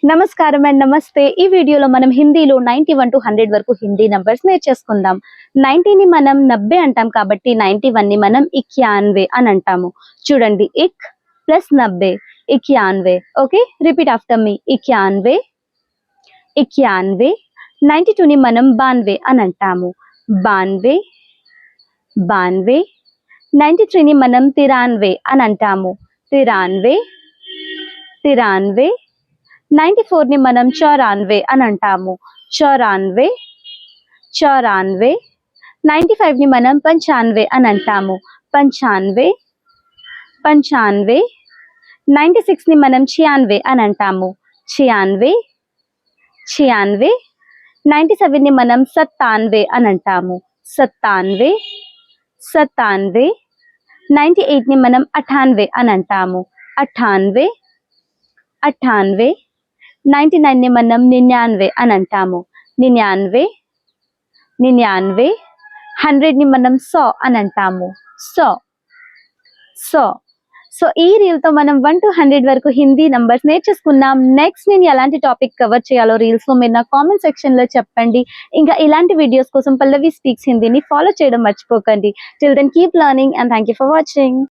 నమస్కారం అండ్ నమస్తే. ఈ వీడియోలో మనం హిందీలో 91 to 100 వరకు హిందీ నంబర్స్ నేర్చేసుకుందాం. 90ని మనం 90 అంటాం కాబట్టి 91ని మనం 91 అని అంటాము. చూడండి, ఇక్ ప్లస్ 90 91. ఓకే, రిపీట్ ఆఫ్టర్ మీ. 91 91. 92ని మనం 92 అని అంటాము. 92 92. 93ని మనం 93 అని అంటాము. 93 93. 94ని మనం 94 అని అంటాము. 94 94. 95ని మనం 95 అని అంటాము. 95 95. 96ని మనం 96 అని అంటాము. 96 96. 97ని మనం 97 అని అంటాము. 97 97. 98ని మనం 98 అని అంటాము. 98 98. 99ని మనం 99 అని అంటాము. 99 99. 100ని మనం 100 అని అంటాము. 100 100. సో ఈ రీల్తో మనం 1 to 100 వరకు హిందీ నంబర్స్ నేర్చేసుకున్నాం. నెక్స్ట్ నేను ఎలాంటి టాపిక్ కవర్ చేయాలో రీల్స్లో మీరు నా కామెంట్ సెక్షన్లో చెప్పండి. ఇంకా ఇలాంటి వీడియోస్ కోసం పల్లవి స్పీక్స్ హిందీని ఫాలో చేయడం మర్చిపోకండి. Till then keep learning and thank you for watching.